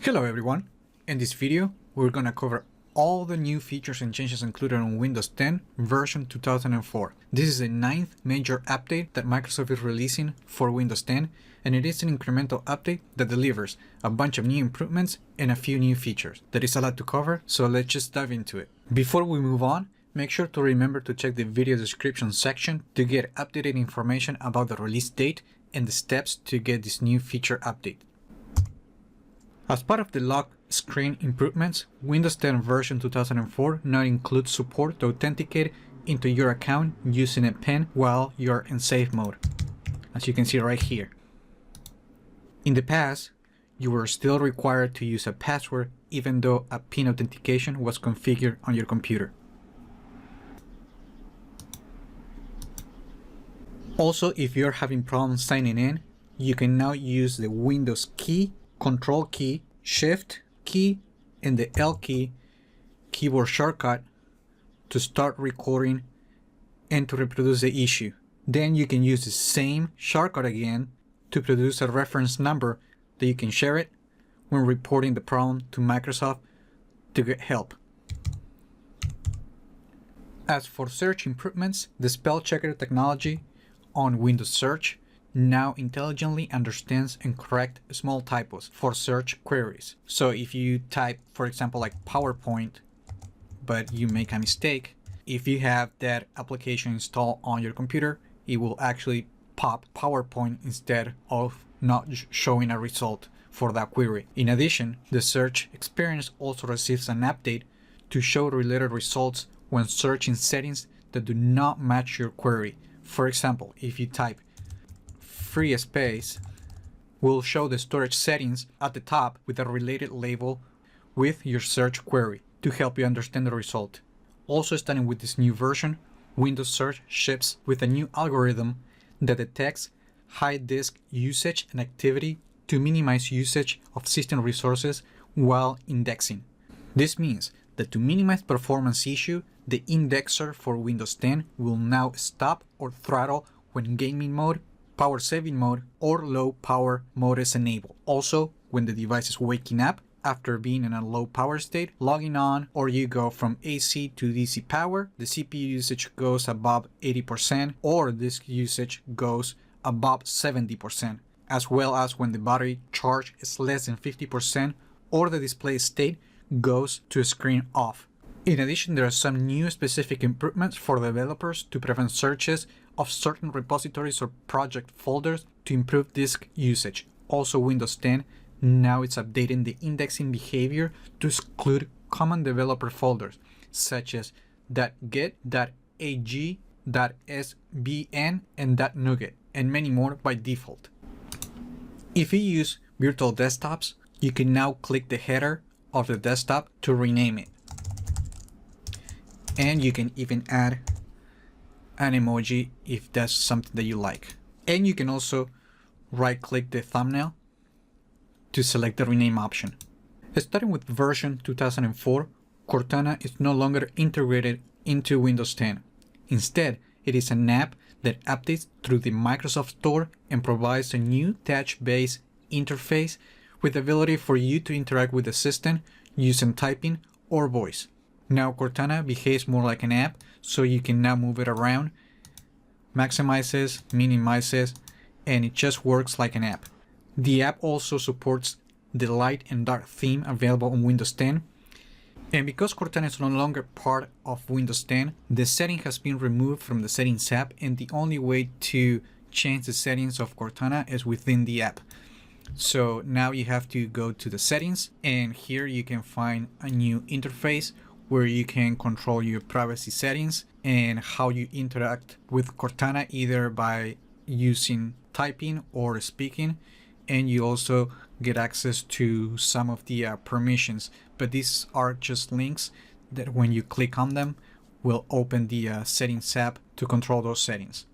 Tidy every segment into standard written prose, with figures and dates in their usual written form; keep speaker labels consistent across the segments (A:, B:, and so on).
A: Hello everyone! In this video, we're gonna cover all the new features and changes included on Windows 10 version 2004. This is the 9th major update that Microsoft is releasing for Windows 10, and it is an incremental update that delivers a bunch of new improvements and a few new features. There is a lot to cover, so let's just dive into it. Before we move on, make sure to remember to check the video description section to get updated information about the release date and the steps to get this new feature update. As part of the lock screen improvements, Windows 10 version 2004 now includes support to authenticate into your account using a PIN while you're in safe mode, as you can see right here. In the past, you were still required to use a password even though a PIN authentication was configured on your computer. Also, if you're having problems signing in, you can now use the Windows key, Control key, Shift key, and the L key keyboard shortcut to start recording and to reproduce the issue. Then you can use the same shortcut again to produce a reference number that you can share it when reporting the problem to Microsoft to get help. As for search improvements, the spell checker technology on Windows Search now intelligently understands and corrects small typos for search queries. So if you type, for example, like PowerPoint, but you make a mistake, if you have that application installed on your computer, it will actually pop PowerPoint instead of not showing a result for that query. In addition, the search experience also receives an update to show related results when searching settings that do not match your query. For example, if you type free space, will show the storage settings at the top with a related label with your search query to help you understand the result. Also, starting with this new version, Windows Search ships with a new algorithm that detects high disk usage and activity to minimize usage of system resources while indexing. This means that to minimize performance issue, the indexer for Windows 10 will now stop or throttle when gaming mode, power saving mode, or low power mode is enabled. Also, when the device is waking up after being in a low power state, logging on, or you go from AC to DC power, the CPU usage goes above 80% or disk usage goes above 70%, as well as when the battery charge is less than 50% or the display state goes to screen off. In addition, there are some new specific improvements for developers to prevent searches of certain repositories or project folders to improve disk usage. Also, Windows 10 now it's updating the indexing behavior to exclude common developer folders such as .git, .ag, .sbn, and .NuGet, and many more by default. If you use virtual desktops, you can now click the header of the desktop to rename it. And you can even add an emoji if that's something that you like. And you can also right-click the thumbnail to select the rename option. Starting with version 2004, Cortana is no longer integrated into Windows 10. Instead, it is an app that updates through the Microsoft Store and provides a new touch-based interface with the ability for you to interact with the system using typing or voice. Now Cortana behaves more like an app, so you can now move it around, maximizes, minimizes, and it just works like an app. The app also supports the light and dark theme available on Windows 10. And because Cortana is no longer part of Windows 10, the setting has been removed from the Settings app, and the only way to change the settings of Cortana is within the app. So now you have to go to the settings, and here you can find a new interface where you can control your privacy settings and how you interact with Cortana, either by using typing or speaking. And you also get access to some of the permissions, but these are just links that when you click on them will open the settings app to control those settings.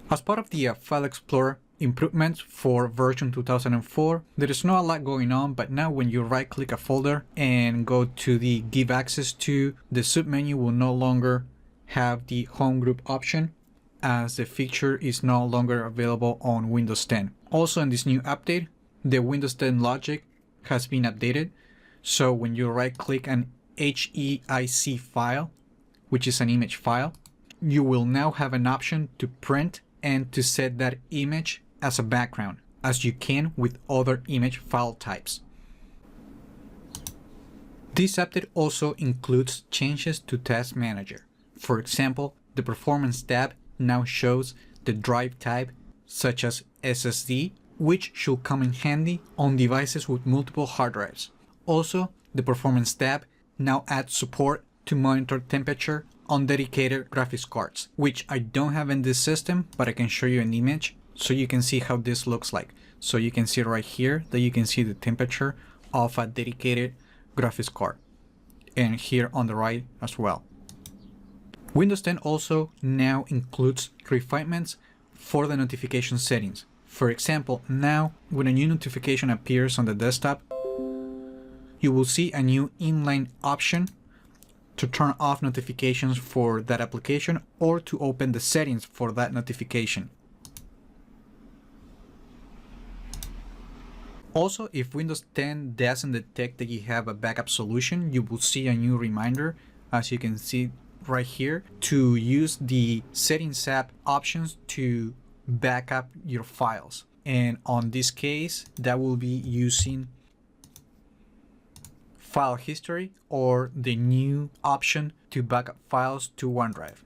A: As part of the File Explorer improvements for version 2004, there is not a lot going on, but now when you right click a folder and go to the give access to, the submenu will no longer have the home group option, as the feature is no longer available on Windows 10. Also in this new update, the Windows 10 logic has been updated. So when you right click an HEIC file, which is an image file, you will now have an option to print and to set that image as a background, as you can with other image file types. This update also includes changes to Task Manager. For example, the Performance tab now shows the drive type such as SSD, which should come in handy on devices with multiple hard drives. Also, the Performance tab now adds support to monitor temperature on dedicated graphics cards, which I don't have in this system, but I can show you an image so you can see how this looks like. So you can see right here that you can see the temperature of a dedicated graphics card, and here on the right as well. Windows 10 also now includes refinements for the notification settings. For example, now when a new notification appears on the desktop, you will see a new inline option to turn off notifications for that application or to open the settings for that notification. Also, if Windows 10 doesn't detect that you have a backup solution, you will see a new reminder, as you can see right here, to use the Settings app options to back up your files. And on this case, that will be using File History or the new option to back up files to OneDrive.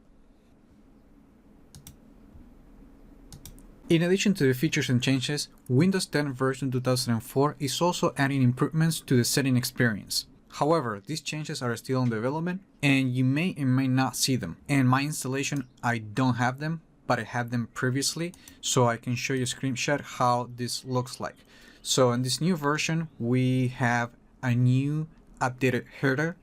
A: In addition to the features and changes, Windows 10 version 2004 is also adding improvements to the setting experience. However, these changes are still in development and you may and may not see them. In my installation, I don't have them, but I had them previously, so I can show you a screenshot how this looks like. So in this new version, we have a new updated header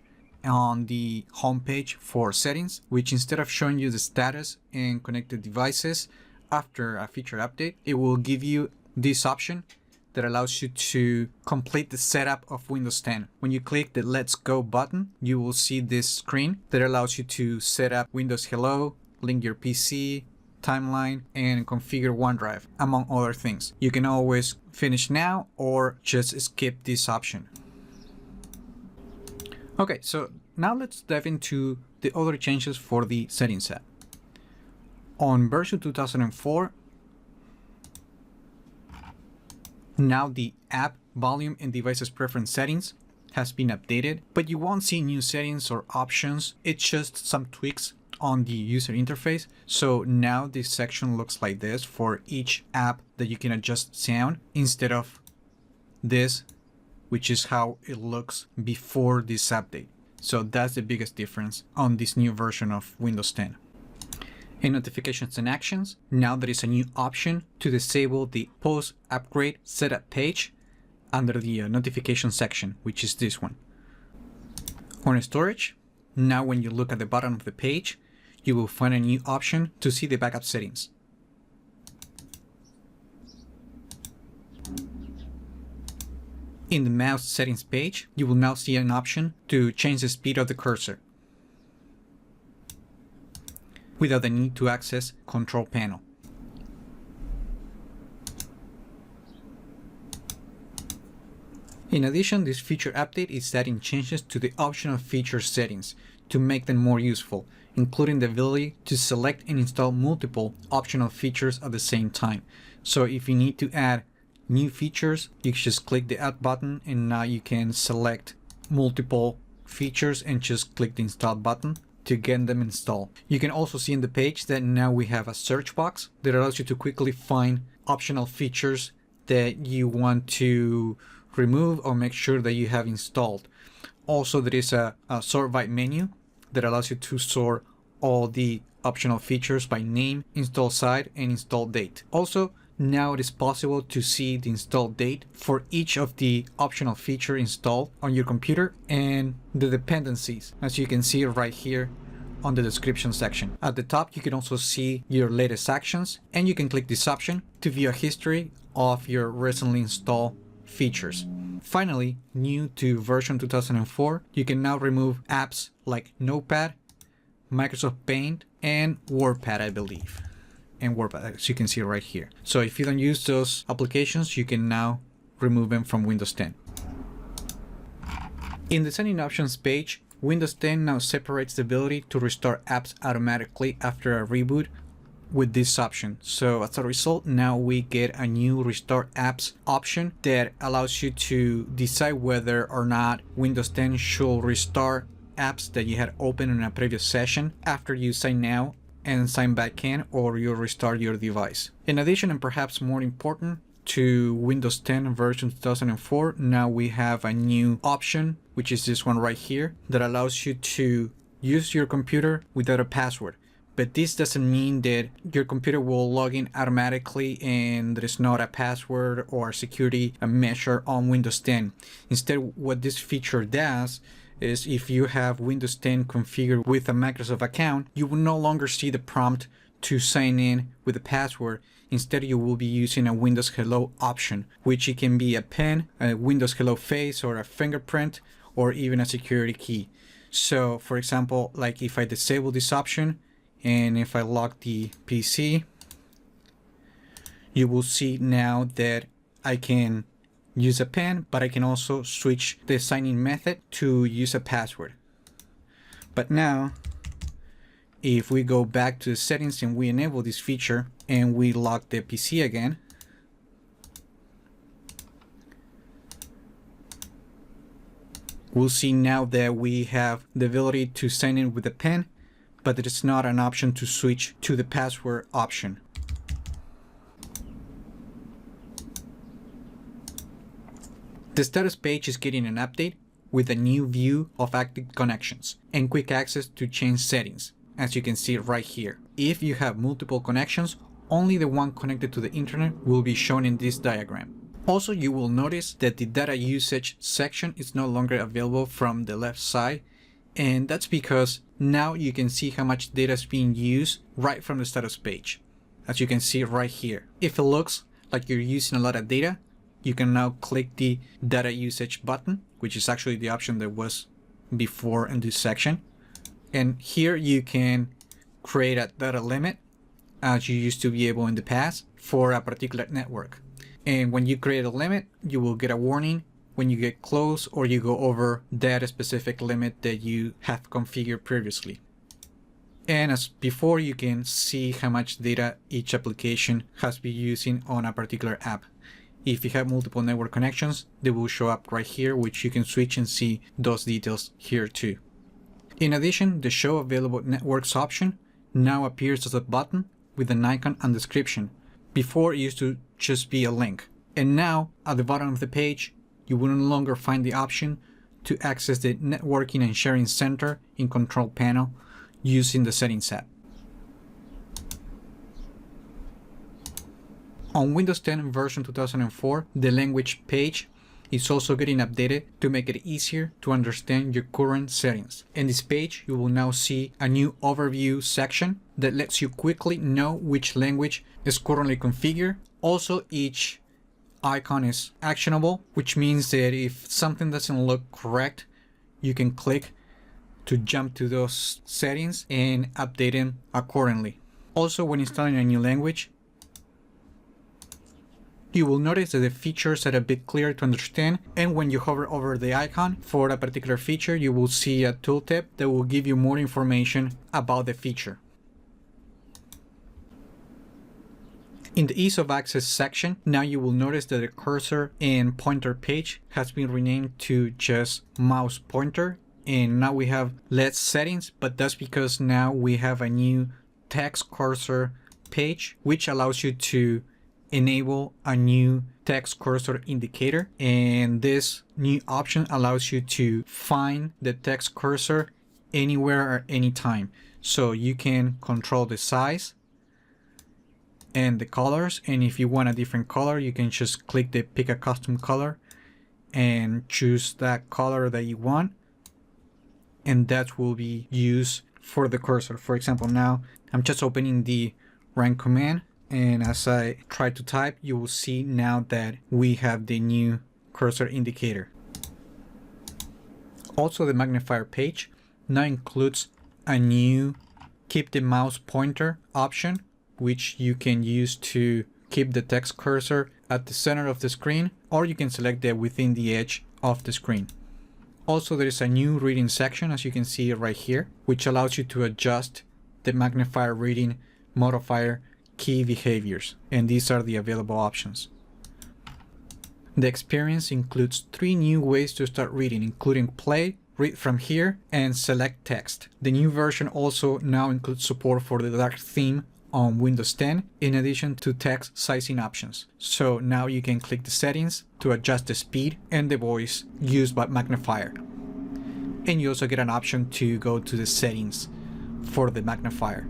A: on the homepage for settings, which instead of showing you the status and connected devices after a feature update, it will give you this option that allows you to complete the setup of Windows 10. When you click the Let's Go button, you will see this screen that allows you to set up Windows Hello, link your PC, timeline, and configure OneDrive, among other things. You can always finish now or just skip this option. Okay, so now let's dive into the other changes for the Settings app. On version 2004, now the app volume and devices preference settings has been updated, but you won't see new settings or options. It's just some tweaks on the user interface. So now this section looks like this for each app that you can adjust sound instead of this, which is how it looks before this update. So that's the biggest difference on this new version of Windows 10. In notifications and actions, now there is a new option to disable the post-upgrade setup page under the notification section, which is this one. On storage, now when you look at the bottom of the page, you will find a new option to see the backup settings. In the mouse settings page, you will now see an option to change the speed of the cursor without the need to access Control Panel. In addition, this feature update is adding changes to the optional feature settings to make them more useful, including the ability to select and install multiple optional features at the same time. So if you need to add new features, you just click the Add button and now you can select multiple features and just click the Install button to get them installed. You can also see in the page that now we have a search box that allows you to quickly find optional features that you want to remove or make sure that you have installed. Also, there is a sort by menu that allows you to sort all the optional features by name, install site, and install date. Also, now it is possible to see the install date for each of the optional feature installed on your computer and the dependencies, as you can see right here on the description section. At the top, you can also see your latest actions, and you can click this option to view a history of your recently installed features. Finally, new to version 2004, you can now remove apps like Notepad, Microsoft Paint, and WordPad, I believe. and WordPad, as you can see right here. So if you don't use those applications, you can now remove them from Windows 10. In the setting options page, Windows 10 now separates the ability to restore apps automatically after a reboot with this option. So as a result, now we get a new restore apps option that allows you to decide whether or not Windows 10 should restore apps that you had open in a previous session after you sign out and sign back in, or you restart your device. In addition, and perhaps more important, to Windows 10 version 2004, now we have a new option, which is this one right here, that allows you to use your computer without a password. But this doesn't mean that your computer will log in automatically and there is not a password or security measure on Windows 10. Instead, what this feature does is if you have Windows 10 configured with a Microsoft account, you will no longer see the prompt to sign in with a password. Instead, you will be using a Windows Hello option, which it can be a pen, a Windows Hello face, or a fingerprint, or even a security key. So for example, like if I disable this option and if I lock the PC, you will see now that I can use a pen, but I can also switch the sign-in method to use a password. But now, if we go back to the settings and we enable this feature and we lock the PC again, we'll see now that we have the ability to sign in with a pen, but it's not an option to switch to the password option. The status page is getting an update with a new view of active connections and quick access to change settings, as you can see right here. If you have multiple connections, only the one connected to the internet will be shown in this diagram. Also, you will notice that the data usage section is no longer available from the left side, and that's because now you can see how much data is being used right from the status page, as you can see right here. If it looks like you're using a lot of data, you can now click the data usage button, which is actually the option that was before in this section. And here you can create a data limit, as you used to be able in the past, for a particular network. And when you create a limit, you will get a warning when you get close or you go over that specific limit that you have configured previously. And as before, you can see how much data each application has been using on a particular app. If you have multiple network connections, they will show up right here, which you can switch and see those details here too. In addition, the Show Available Networks option now appears as a button with an icon and description. Before, it used to just be a link. And now, at the bottom of the page, you will no longer find the option to access the Networking and Sharing Center in Control Panel using the Settings app. On Windows 10 version 2004, the language page is also getting updated to make it easier to understand your current settings. In this page, you will now see a new overview section that lets you quickly know which language is currently configured. Also, each icon is actionable, which means that if something doesn't look correct, you can click to jump to those settings and update them accordingly. Also, when installing a new language, you will notice that the features are a bit clearer to understand, and when you hover over the icon for a particular feature, you will see a tooltip that will give you more information about the feature. In the Ease of Access section, now you will notice that the cursor and pointer page has been renamed to just mouse pointer, and now we have less settings, but that's because now we have a new text cursor page, which allows you to enable a new text cursor indicator, and this new option allows you to find the text cursor anywhere or anytime. So you can control the size and the colors, and if you want a different color, you can just click the pick a custom color and choose that color that you want, and that will be used for the cursor. For example, now I'm just opening the run command, and as I try to type, you will see now that we have the new cursor indicator. Also, the magnifier page now includes a new keep the mouse pointer option, which you can use to keep the text cursor at the center of the screen, or you can select it within the edge of the screen. Also, there is a new reading section, as you can see right here, which allows you to adjust the magnifier reading modifier key behaviors, and these are the available options. The experience includes 3 new ways to start reading, including play, read from here, and select text. The new version also now includes support for the dark theme on Windows 10, in addition to text sizing options. So now you can click the settings to adjust the speed and the voice used by magnifier. And you also get an option to go to the settings for the magnifier.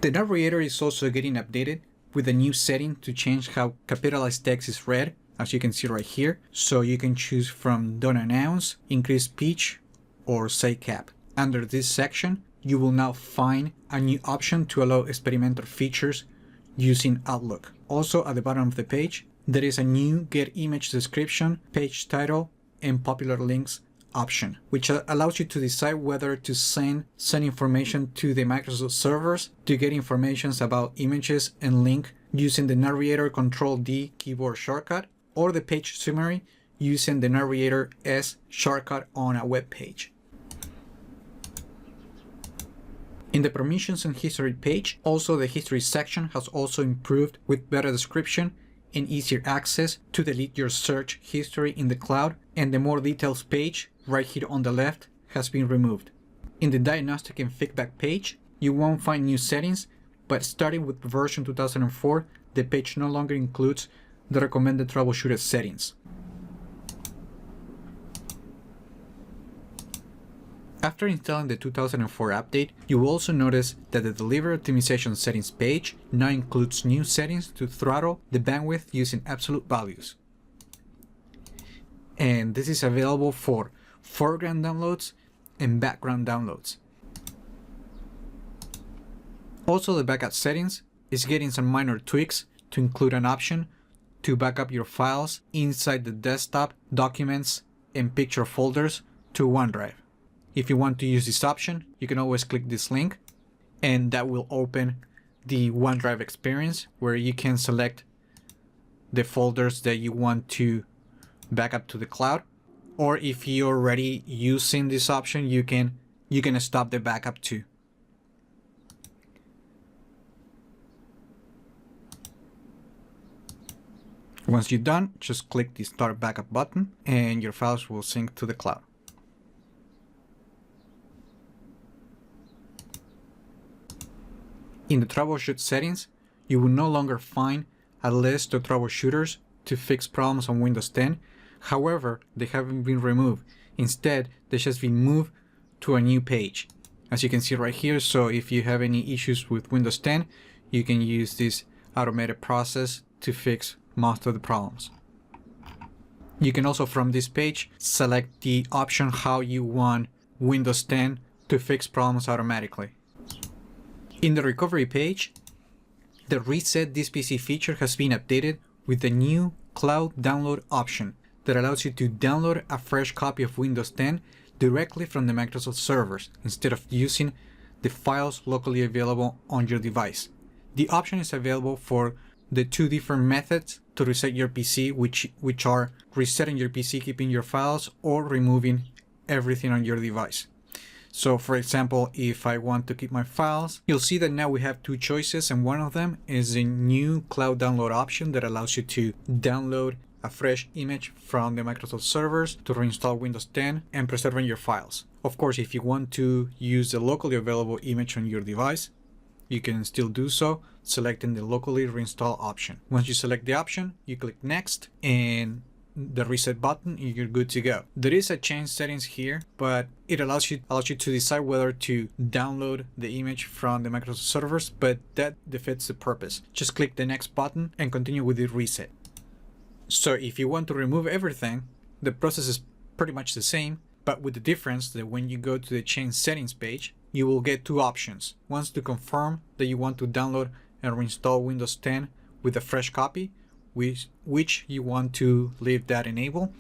A: The narrator is also getting updated with a new setting to change how capitalized text is read, as you can see right here. So you can choose from don't announce, increase speech, or say cap. Under this section, you will now find a new option to allow experimental features using Outlook. Also at the bottom of the page, there is a new get image description, page title, and popular links option, which allows you to decide whether to send information to the Microsoft servers to get information about images and link using the narrator Control-D keyboard shortcut, or the page summary using the narrator S shortcut on a web page. In the permissions and history page, also the history section has also improved with better description and easier access to delete your search history in the cloud, and the more details page right here on the left has been removed. In the diagnostic and feedback page, you won't find new settings, but starting with version 2004, the page no longer includes the recommended troubleshooted settings. After installing the 2004 update, you will also notice that the delivery optimization settings page now includes new settings to throttle the bandwidth using absolute values. And this is available for foreground downloads and background downloads. Also, the backup settings is getting some minor tweaks to include an option to back up your files inside the desktop, documents, and picture folders to OneDrive. If you want to use this option, you can always click this link, and that will open the OneDrive experience where you can select the folders that you want to back up to the cloud. Or if you're already using this option, you can stop the backup too. Once you're done, just click the Start Backup button and your files will sync to the cloud. In the troubleshoot settings, you will no longer find a list of troubleshooters to fix problems on Windows 10. However, they haven't been removed. Instead, they just been moved to a new page, as you can see right here. So if you have any issues with Windows 10, you can use this automated process to fix most of the problems. You can also, from this page, select the option how you want Windows 10 to fix problems automatically. In the recovery page, the Reset This PC feature has been updated with the new Cloud Download option that allows you to download a fresh copy of Windows 10 directly from the Microsoft servers instead of using the files locally available on your device. The option is available for the 2 different methods to reset your PC, which are resetting your PC, keeping your files, or removing everything on your device. So for example, if I want to keep my files, you'll see that now we have 2 choices, and one of them is a new cloud download option that allows you to download a fresh image from the Microsoft servers to reinstall Windows 10 and preserving your files. Of course, if you want to use the locally available image on your device, you can still do so, selecting the locally reinstall option. Once you select the option, you click next and the reset button, and you're good to go. There is a change settings here, but it allows you to decide whether to download the image from the Microsoft servers, but that defeats the purpose. Just click the next button and continue with the reset. So if you want to remove everything, the process is pretty much the same, but with the difference that when you go to the change settings page, you will get 2 options. One's to confirm that you want to download and reinstall Windows 10 with a fresh copy, which you want to leave that enabled,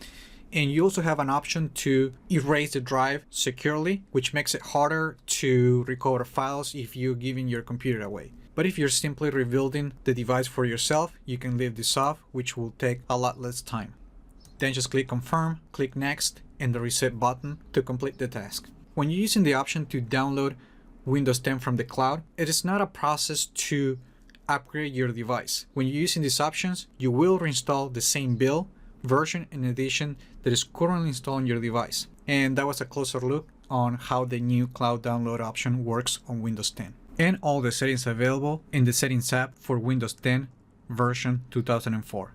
A: And you also have an option to erase the drive securely, which makes it harder to recover files if you're giving your computer away. But if you're simply rebuilding the device for yourself, you can leave this off, which will take a lot less time. Then just click confirm, click next, and the reset button to complete the task. When you're using the option to download Windows 10 from the cloud, it is not a process to upgrade your device. When you're using these options, you will reinstall the same build, version, and edition that is currently installed on your device. And that was a closer look on how the new cloud download option works on Windows 10. And all the settings available in the Settings app for Windows 10 version 2004.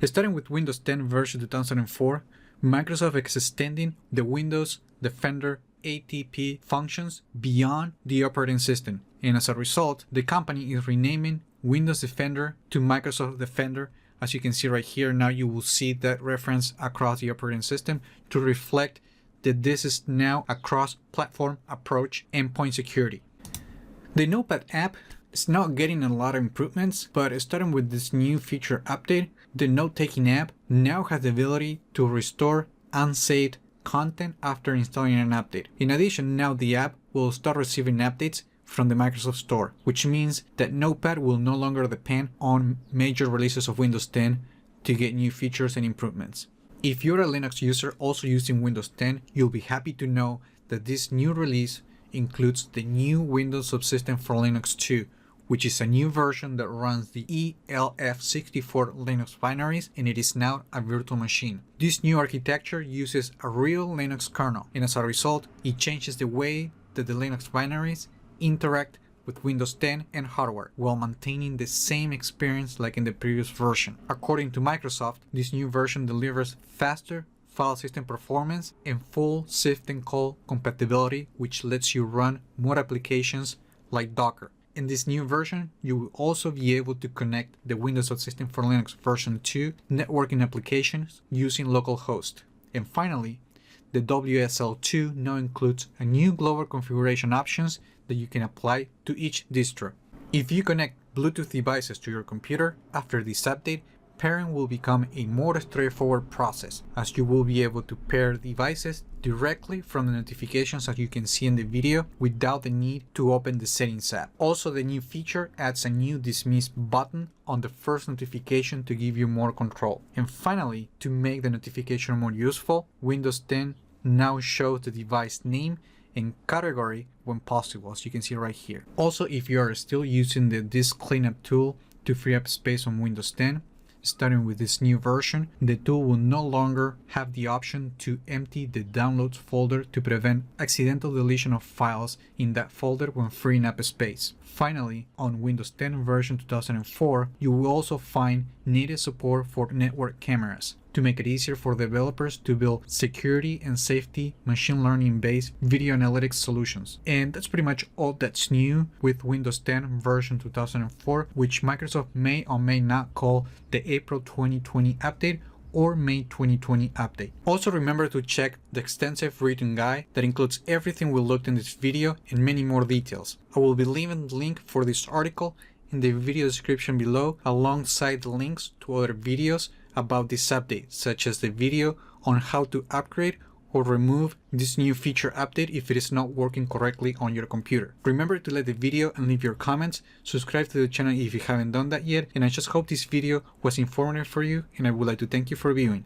A: Starting with Windows 10 version 2004, Microsoft is extending the Windows Defender ATP functions beyond the operating system. And as a result, the company is renaming Windows Defender to Microsoft Defender. As you can see right here, now you will see that reference across the operating system to reflect that this is now a cross-platform approach endpoint security. The Notepad app is not getting a lot of improvements, but starting with this new feature update, the note-taking app now has the ability to restore unsaved content after installing an update. In addition, now the app will start receiving updates from the Microsoft Store, which means that Notepad will no longer depend on major releases of Windows 10 to get new features and improvements. If you're a Linux user also using Windows 10, you'll be happy to know that this new release includes the new Windows Subsystem for Linux 2, which is a new version that runs the ELF64 Linux binaries, and it is now a virtual machine. This new architecture uses a real Linux kernel, and as a result, it changes the way that the Linux binaries interact with Windows 10 and hardware, while maintaining the same experience like in the previous version. According to Microsoft, this new version delivers faster file system performance and full system call compatibility, which lets you run more applications like Docker. In this new version, you will also be able to connect the Windows Subsystem for Linux version 2 networking applications using localhost. And finally, the WSL2 now includes a new global configuration options that you can apply to each distro. If you connect Bluetooth devices to your computer after this update, pairing will become a more straightforward process, as you will be able to pair devices directly from the notifications that you can see in the video without the need to open the Settings app. Also, the new feature adds a new dismiss button on the first notification to give you more control. And finally, to make the notification more useful, Windows 10 now shows the device name and category when possible, as you can see right here. Also, if you are still using the disk cleanup tool to free up space on Windows 10, starting with this new version, the tool will no longer have the option to empty the downloads folder to prevent accidental deletion of files in that folder when freeing up space. Finally, on Windows 10 version 2004, you will also find native support for network cameras to make it easier for developers to build security and safety machine learning based video analytics solutions. And that's pretty much all that's new with Windows 10 version 2004, which Microsoft may or may not call the April 2020 update or May 2020 update. Also, remember to check the extensive written guide that includes everything we looked in this video and many more details. I will be leaving the link for this article in the video description below, alongside the links to other videos about this update, such as the video on how to upgrade or remove this new feature update if it is not working correctly on your computer. Remember to like the video and leave your comments, subscribe to the channel if you haven't done that yet, and I just hope this video was informative for you, and I would like to thank you for viewing.